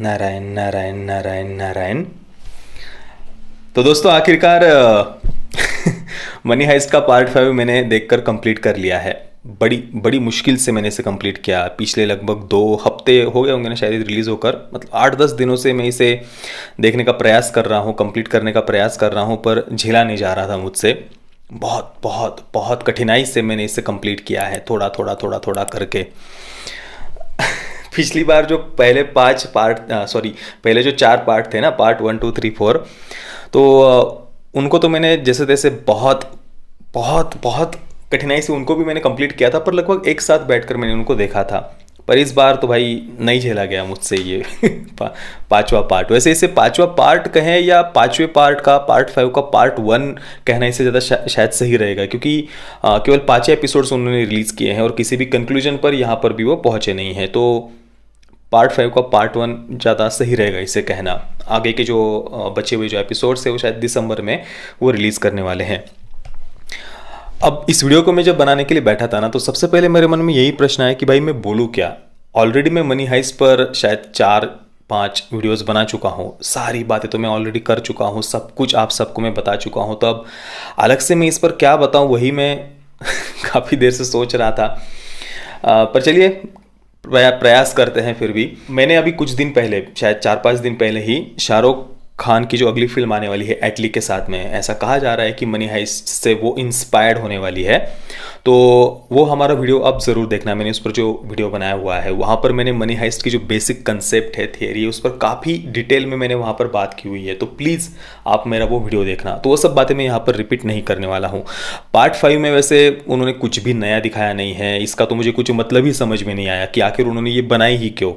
नारायण नारायण नारायण नारायण। तो दोस्तों आखिरकार मनी हाइस्ट का पार्ट 5 मैंने देखकर कंप्लीट कर लिया है। बड़ी बड़ी मुश्किल से मैंने इसे कंप्लीट किया। पिछले लगभग 2 हफ्ते हो गए होंगे ना शायद रिलीज़ होकर, मतलब 8-10 दिनों से मैं इसे देखने का प्रयास कर रहा हूँ, कंप्लीट करने का प्रयास कर रहा हूँ, पर झेला नहीं जा रहा था मुझसे। बहुत बहुत बहुत कठिनाई से मैंने इसे कंप्लीट किया है, थोड़ा थोड़ा थोड़ा थोड़ा करके। पिछली बार जो पहले 5 पार्ट पहले जो 4 पार्ट थे ना, पार्ट 1 2 3 4, तो उनको तो मैंने जैसे तैसे बहुत बहुत बहुत कठिनाई से उनको भी मैंने कंप्लीट किया था, पर लगभग एक साथ बैठकर मैंने उनको देखा था। पर इस बार तो भाई नहीं झेला गया मुझसे ये पांचवा पार्ट। वैसे इसे पांचवा पार्ट कहें या पांचवें पार्ट का पार्ट 5 का पार्ट 1 कहना इससे ज़्यादा शायद सही रहेगा, क्योंकि केवल 5 एपिसोड्स उन्होंने रिलीज़ किए हैं और किसी भी कंक्लूजन पर यहाँ पर भी वो पहुँचे नहीं हैं। तो पार्ट 5 का पार्ट 1 ज़्यादा सही रहेगा इसे कहना। आगे के जो बचे हुए जो एपिसोड्स है वो शायद दिसंबर में वो रिलीज़ करने वाले हैं। अब इस वीडियो को मैं जब बनाने के लिए बैठा था ना, तो सबसे पहले मेरे मन में यही प्रश्न आया कि भाई मैं बोलूँ क्या। ऑलरेडी मैं मनी हाइस्ट पर शायद 4-5 वीडियोस बना चुका हूँ, सारी बातें तो मैं ऑलरेडी कर चुका हूँ, सब कुछ आप सबको मैं बता चुका हूँ। तो अब अलग से मैं इस पर क्या बताऊँ, वही मैं काफ़ी देर से सोच रहा था। पर चलिए प्रयास करते हैं। फिर भी मैंने अभी कुछ दिन पहले, शायद 4-5 दिन पहले ही, शाहरुख खान की जो अगली फिल्म आने वाली है एटली के साथ में, ऐसा कहा जा रहा है कि मनी हाइस्ट से वो इंस्पायर्ड होने वाली है। तो वो हमारा वीडियो अब ज़रूर देखना। मैंने उस पर जो वीडियो बनाया हुआ है वहाँ पर मैंने मनी हाइस्ट की जो बेसिक कंसेप्ट है, थियरी है, उस पर काफ़ी डिटेल में मैंने वहाँ पर बात की हुई है। तो प्लीज़ आप मेरा वो वीडियो देखना। तो वो सब बातें मैं यहाँ पर रिपीट नहीं करने वाला हूँ। पार्ट 5 में वैसे उन्होंने कुछ भी नया दिखाया नहीं है। इसका तो मुझे कुछ मतलब ही समझ में नहीं आया कि आखिर उन्होंने ये बनाई ही क्यों।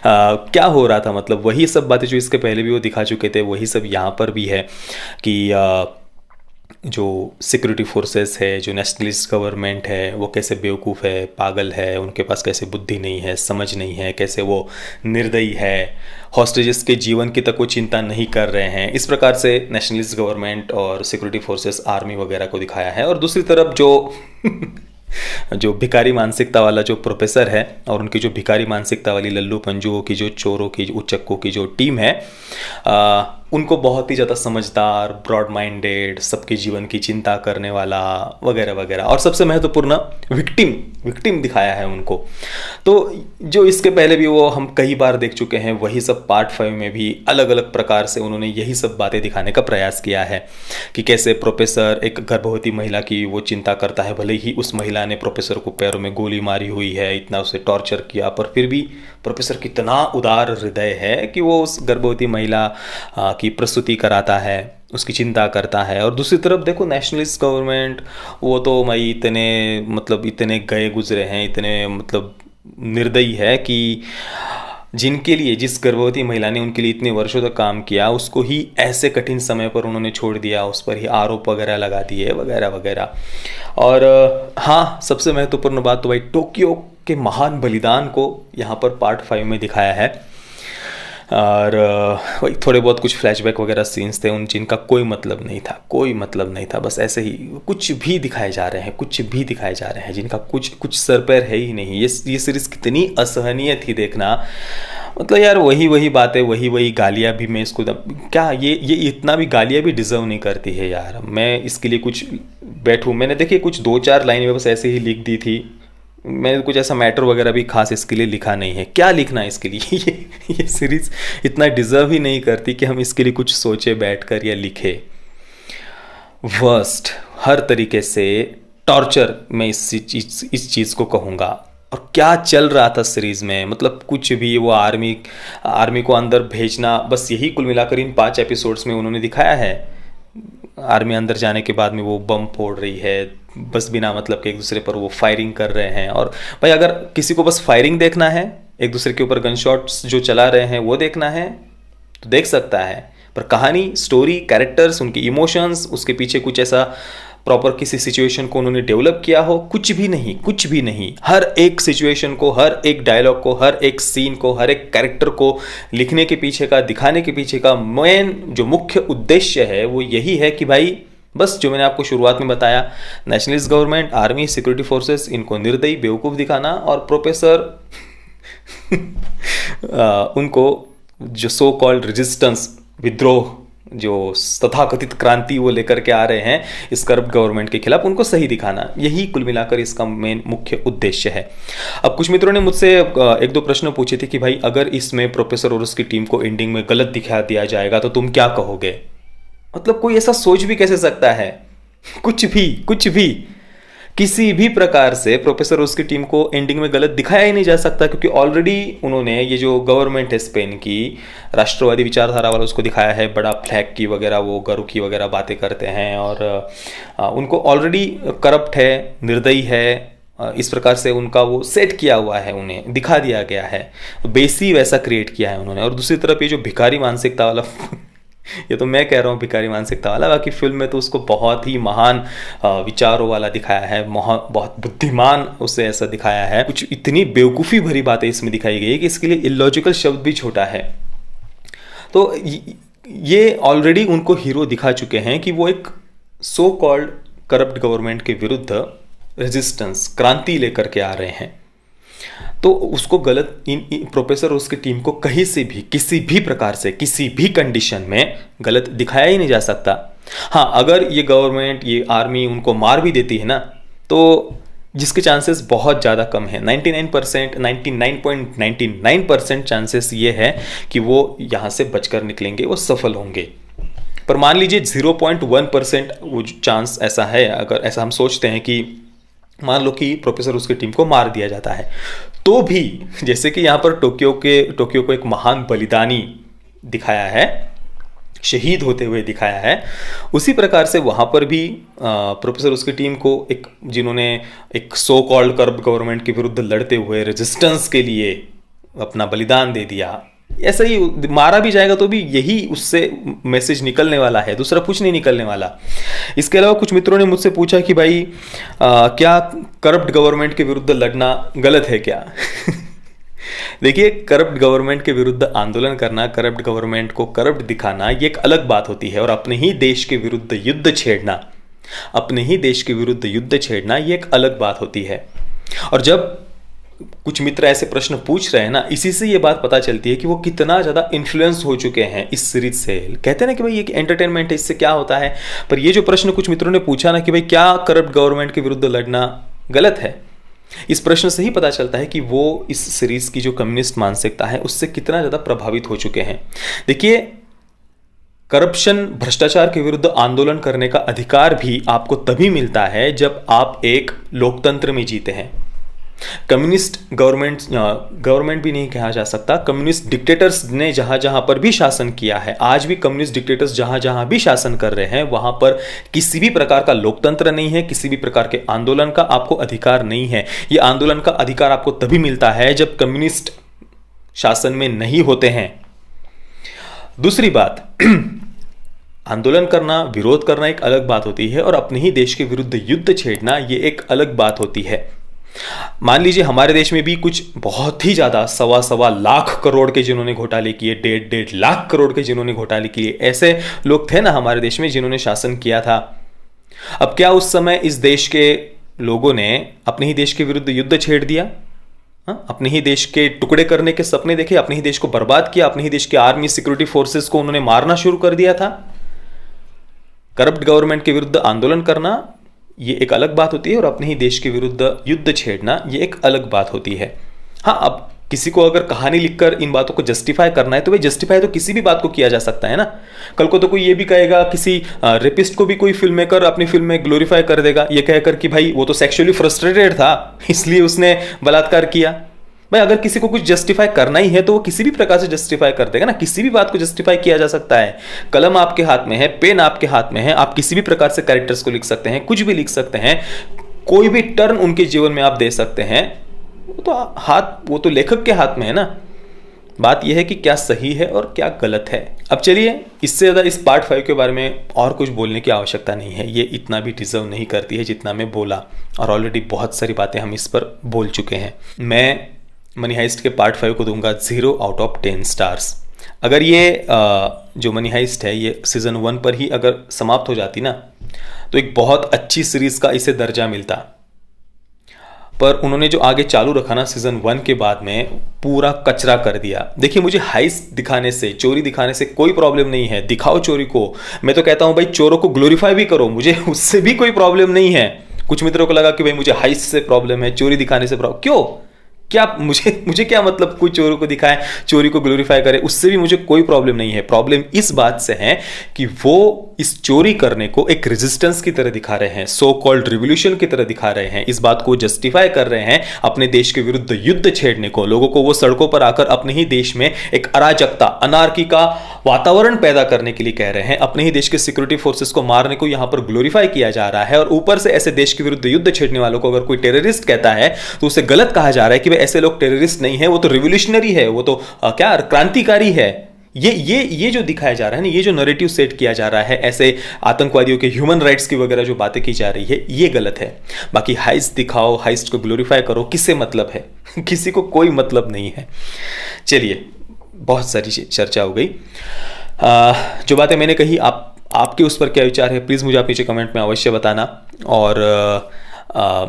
क्या हो रहा था, मतलब वही सब बातें जो इसके पहले भी वो दिखा चुके थे, वही सब यहाँ पर भी है कि जो सिक्योरिटी फोर्सेस है, जो नेशनलिस्ट गवर्नमेंट है, वो कैसे बेवकूफ़ है, पागल है, उनके पास कैसे बुद्धि नहीं है, समझ नहीं है, कैसे वो निर्दयी है, हॉस्टेजेस के जीवन की तक वो चिंता नहीं कर रहे हैं। इस प्रकार से नेशनलिस्ट गवर्नमेंट और सिक्योरिटी फोर्सेस, आर्मी वगैरह को दिखाया है। और दूसरी तरफ जो जो भिखारी मानसिकता वाला जो प्रोफेसर है और उनकी जो भिखारी मानसिकता वाली लल्लू पंजुओं की, जो चोरों की, उचक्कों की जो टीम है, उनको बहुत ही ज़्यादा समझदार, ब्रॉड माइंडेड, सबके जीवन की चिंता करने वाला वगैरह वगैरह, और सबसे महत्वपूर्ण विक्टिम दिखाया है उनको। तो जो इसके पहले भी वो हम कई बार देख चुके हैं, वही सब पार्ट 5 में भी अलग अलग प्रकार से उन्होंने यही सब बातें दिखाने का प्रयास किया है कि कैसे प्रोफेसर एक गर्भवती महिला की वो चिंता करता है, भले ही उस महिला ने प्रोफेसर को पैरों में गोली मारी हुई है, इतना उसे टॉर्चर किया, पर फिर भी प्रोफेसर कितना उदार हृदय है कि वो उस गर्भवती महिला की प्रस्तुति कराता है, उसकी चिंता करता है। और दूसरी तरफ देखो नेशनलिस्ट गवर्नमेंट, वो तो भाई इतने गए गुजरे हैं, इतने मतलब निर्दयी है कि जिनके लिए, जिस गर्भवती महिला ने उनके लिए इतने वर्षों तक काम किया, उसको ही ऐसे कठिन समय पर उन्होंने छोड़ दिया, उस पर ही आरोप वगैरह लगा दिए वगैरह वगैरह। और हाँ, सबसे महत्वपूर्ण बात तो भाई टोक्यो के महान बलिदान को यहाँ पर पार्ट 5 में दिखाया है। और वही थोड़े बहुत कुछ फ्लैशबैक वगैरह सीन्स थे, उन जिनका कोई मतलब नहीं था, बस ऐसे ही कुछ भी दिखाए जा रहे हैं जिनका कुछ सर पैर है ही नहीं। ये सीरीज़ कितनी असहनीय थी देखना, मतलब यार वही बातें, वही गालियाँ भी, मैं इसको क्या ये इतना भी गालियाँ भी डिज़र्व नहीं करती है यार। मैं इसके लिए कुछ बैठूँ, मैंने देखिए कुछ 2-4 लाइनें में बस ऐसे ही लिख दी थी। मैंने कुछ ऐसा मैटर वगैरह भी खास इसके लिए लिखा नहीं है। क्या लिखना है इसके लिए? ये सीरीज़ इतना डिज़र्व ही नहीं करती कि हम इसके लिए कुछ सोचे बैठकर या लिखे। वर्स्ट, हर तरीके से टॉर्चर मैं इस चीज़ को कहूँगा। और क्या चल रहा था सीरीज़ में, मतलब कुछ भी, वो आर्मी को अंदर भेजना, बस यही कुल मिलाकर इन 5 एपिसोड्स में उन्होंने दिखाया है। आर्मी अंदर जाने के बाद में वो बम फोड़ रही है, बस बिना मतलब के एक दूसरे पर वो फायरिंग कर रहे हैं। और भाई अगर किसी को बस फायरिंग देखना है, एक दूसरे के ऊपर गन शॉट्स जो चला रहे हैं वो देखना है तो देख सकता है, पर कहानी, स्टोरी, कैरेक्टर्स, उनके इमोशंस, उसके पीछे कुछ ऐसा प्रॉपर किसी सिचुएशन को उन्होंने डेवलप किया हो, कुछ भी नहीं। हर एक सिचुएशन को, हर एक डायलॉग को, हर एक सीन को, हर एक कैरेक्टर को लिखने के पीछे का, दिखाने के पीछे का मेन जो मुख्य उद्देश्य है वो यही है कि भाई बस जो मैंने आपको शुरुआत में बताया, nationalist government, army, security forces, इनको निर्दयी, बेवकूफ़ दिखाना, और प्रोफेसर उनको जो सो कॉल्ड रेजिस्टेंस, विद्रोह, जो तथाकथित क्रांति वो लेकर के आ रहे हैं इस करप्ट गवर्नमेंट के खिलाफ, उनको सही दिखाना, यही कुल मिलाकर इसका मेन मुख्य उद्देश्य है। अब कुछ मित्रों ने मुझसे एक दो प्रश्न पूछे थे कि भाई अगर इसमें प्रोफेसर और उसकी टीम को एंडिंग में गलत दिखा दिया जाएगा तो तुम क्या कहोगे। मतलब कोई ऐसा सोच भी कैसे सकता है, कुछ भी किसी भी प्रकार से प्रोफेसर और उसकी टीम को एंडिंग में गलत दिखाया ही नहीं जा सकता, क्योंकि ऑलरेडी उन्होंने ये जो गवर्नमेंट है स्पेन की, राष्ट्रवादी विचारधारा वाला, उसको दिखाया है बड़ा फ्लैग की वगैरह, वो गरु की वगैरह बातें करते हैं, और उनको ऑलरेडी करप्ट है, निर्दयी है, इस प्रकार से उनका वो सेट किया हुआ है, उन्हें दिखा दिया गया है, बेस ही वैसा क्रिएट किया है उन्होंने। और दूसरी तरफ ये जो भिखारी मानसिकता वाला ये तो मैं कह रहा हूँ भिखारी मानसिकता वाला, बाकी फिल्म में तो उसको बहुत ही महान विचारों वाला दिखाया है, बहुत बुद्धिमान उसे ऐसा दिखाया है। कुछ इतनी बेवकूफ़ी भरी बातें इसमें दिखाई गई है कि इसके लिए इलॉजिकल शब्द भी छोटा है। तो ये ऑलरेडी उनको हीरो दिखा चुके हैं कि वो एक सो कॉल्ड करप्ट गवर्नमेंट के विरुद्ध रेजिस्टेंस, क्रांति लेकर के आ रहे हैं। तो उसको गलत प्रोफेसर और उसकी टीम को कहीं से भी, किसी भी प्रकार से, किसी भी कंडीशन में गलत दिखाया ही नहीं जा सकता। हाँ, अगर ये गवर्नमेंट, ये आर्मी उनको मार भी देती है ना, तो जिसके चांसेस बहुत ज़्यादा कम है, 99%, 99.99% चांसेस ये है कि वो यहाँ से बचकर निकलेंगे, वो सफल होंगे। पर मान लीजिए 0.1% वो चांस ऐसा है, अगर ऐसा हम सोचते हैं कि मान लो कि प्रोफेसर उसकी टीम को मार दिया जाता है, तो भी जैसे कि यहाँ पर टोक्यो को एक महान बलिदानी दिखाया है, शहीद होते हुए दिखाया है, उसी प्रकार से वहाँ पर भी प्रोफेसर उसकी टीम को जिन्होंने एक सो कॉल्ड करप्ट गवर्नमेंट के विरुद्ध लड़ते हुए रेजिस्टेंस के लिए अपना बलिदान दे दिया, ऐसा ही मारा भी जाएगा तो भी यही उससे मैसेज निकलने वाला है, दूसरा कुछ नहीं निकलने वाला। इसके अलावा कुछ मित्रों ने मुझसे पूछा कि भाई क्या करप्ट गवर्नमेंट के विरुद्ध लड़ना गलत है क्या? देखिए, करप्ट गवर्नमेंट के विरुद्ध आंदोलन करना, करप्ट गवर्नमेंट को करप्ट दिखाना, ये एक अलग बात होती है, और अपने ही देश के विरुद्ध युद्ध छेड़ना, ये एक अलग बात होती है। और जब कुछ मित्र ऐसे प्रश्न पूछ रहे हैं ना, इसी से ये बात पता चलती है कि वो कितना ज़्यादा इन्फ्लुएंस हो चुके हैं इस सीरीज से। कहते हैं ना कि भाई ये एंटरटेनमेंट है, इससे क्या होता है, पर ये जो प्रश्न कुछ मित्रों ने पूछा ना कि भाई क्या करप्ट गवर्नमेंट के विरुद्ध लड़ना गलत है, इस प्रश्न से ही पता चलता है कि वो इस सीरीज की जो कम्युनिस्ट मानसिकता है उससे कितना ज़्यादा प्रभावित हो चुके हैं। देखिए, करप्शन, भ्रष्टाचार के विरुद्ध आंदोलन करने का अधिकार भी आपको तभी मिलता है जब आप एक लोकतंत्र में जीते हैं। कम्युनिस्ट गवर्नमेंट भी नहीं कहा जा सकता, कम्युनिस्ट डिक्टेटर्स ने जहां जहां पर भी शासन किया है, आज भी कम्युनिस्ट डिक्टेटर्स जहां जहां भी शासन कर रहे हैं, वहां पर किसी भी प्रकार का लोकतंत्र नहीं है, किसी भी प्रकार के आंदोलन का आपको अधिकार नहीं है। ये आंदोलन का अधिकार आपको तभी मिलता है जब कम्युनिस्ट शासन में नहीं होते हैं। दूसरी बात, आंदोलन करना, विरोध करना एक अलग बात होती है, और अपने ही देश के विरुद्ध युद्ध छेड़ना ये एक अलग बात होती है। मान लीजिए हमारे देश में भी कुछ बहुत ही ज्यादा 1.25 लाख करोड़ के जिन्होंने घोटाले किए, 1.5 लाख करोड़ के जिन्होंने घोटाले किए, ऐसे लोग थे ना हमारे देश में जिन्होंने शासन किया था। अब क्या उस समय इस देश के लोगों ने अपने ही देश के विरुद्ध युद्ध छेड़ दिया? अपने ही देश के टुकड़े करने के सपने देखे, अपने ही देश को बर्बाद किया, अपने ही देश के आर्मी सिक्योरिटी फोर्सेस को उन्होंने मारना शुरू कर दिया था। करप्ट गवर्नमेंट के विरुद्ध आंदोलन करना ये एक अलग बात होती है, और अपने ही देश के विरुद्ध युद्ध छेड़ना ये एक अलग बात होती है। हाँ, अब किसी को अगर कहानी लिखकर इन बातों को जस्टिफाई करना है तो भाई जस्टिफाई तो किसी भी बात को किया जा सकता है ना। कल को तो कोई ये भी कहेगा, किसी रेपिस्ट को भी कोई फिल्म मेकर अपनी फिल्म में ग्लोरीफाई कर देगा, ये कहकर कि भाई वो तो सेक्सुअली फ्रस्ट्रेटेड था इसलिए उसने बलात्कार किया। भाई अगर किसी को कुछ जस्टिफाई करना ही है तो वो किसी भी प्रकार से जस्टिफाई कर देगा ना, किसी भी बात को जस्टिफाई किया जा सकता है। कलम आपके हाथ में है, पेन आपके हाथ में है, आप किसी भी प्रकार से कैरेक्टर्स को लिख सकते हैं, कुछ भी लिख सकते हैं, कोई भी टर्न उनके जीवन में आप दे सकते हैं। वो तो लेखक के हाथ में है ना। बात यह है कि क्या सही है और क्या गलत है। अब चलिए, इससे ज़्यादा इस पार्ट 5 के बारे में और कुछ बोलने की आवश्यकता नहीं है, ये इतना भी डिजर्व नहीं करती है जितना मैं बोला, और ऑलरेडी बहुत सारी बातें हम इस पर बोल चुके हैं। मैं मनी हाइस्ट के पार्ट 5 को दूंगा 0/10 स्टार्स। अगर ये जो मनी हाइस्ट है ये सीजन 1 पर ही अगर समाप्त हो जाती ना, तो एक बहुत अच्छी सीरीज का इसे दर्जा मिलता। पर उन्होंने जो आगे चालू रखा ना सीजन 1 के बाद में, पूरा कचरा कर दिया। देखिए, मुझे हाइस्ट दिखाने से, चोरी दिखाने से कोई प्रॉब्लम नहीं है, दिखाओ चोरी को। मैं तो कहता हूं भाई, चोरों को ग्लोरीफाई भी करो, मुझे उससे भी कोई प्रॉब्लम नहीं है। कुछ मित्रों को लगा कि भाई मुझे हाइस्ट से प्रॉब्लम है, चोरी दिखाने से प्रॉब्लम, क्यों? क्या मुझे क्या मतलब, कोई चोरों को दिखाए, चोरी को ग्लोरीफाई करे, उससे भी मुझे कोई प्रॉब्लम नहीं है। प्रॉब्लम इस बात से है कि वो इस चोरी करने को एक रेजिस्टेंस की तरह दिखा रहे हैं, सो कॉल्ड रिवोल्यूशन की तरह दिखा रहे हैं, इस बात को जस्टिफाई कर रहे हैं, अपने देश के विरुद्ध युद्ध छेड़ने को, लोगों को वो सड़कों पर आकर अपने ही देश में एक अराजकता, अनार्की का वातावरण पैदा करने के लिए कह रहे हैं। अपने ही देश के सिक्योरिटी फोर्सेस को मारने को यहां पर ग्लोरीफाई किया जा रहा है, और ऊपर से ऐसे देश के विरुद्ध युद्ध छेड़ने वालों को अगर कोई टेररिस्ट कहता है तो उसे गलत कहा जा रहा है कि ऐसे लोग टेररिस्ट नहीं है, वो तो रिवोल्यूशनरी है, वो तो क्या क्रांतिकारी है। ये जो दिखाया जा रहा है ना, ये जो नैरेटिव सेट किया जा रहा है, ऐसे आतंकवादियों के ह्यूमन राइट्स की वगैरह जो बातें की जा रही है, ये गलत है। बाकी हाइस्ट दिखाओ, हाइस्ट को ग्लोरीफाई करो, किससे मतलब है? किसी को कोई मतलब नहीं है। चलिए, बहुत सारी चर्चा हो गई। जो बातें मैंने कही, आपके उस पर क्या विचार है, प्लीज़ मुझे आप नीचे कमेंट में अवश्य बताना। और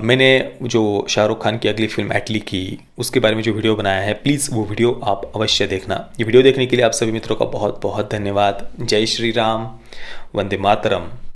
मैंने जो शाहरुख खान की अगली फिल्म एटली की, उसके बारे में जो वीडियो बनाया है, प्लीज़ वो वीडियो आप अवश्य देखना। ये वीडियो देखने के लिए आप सभी मित्रों का बहुत बहुत धन्यवाद। जय श्री राम, वंदे मातरम।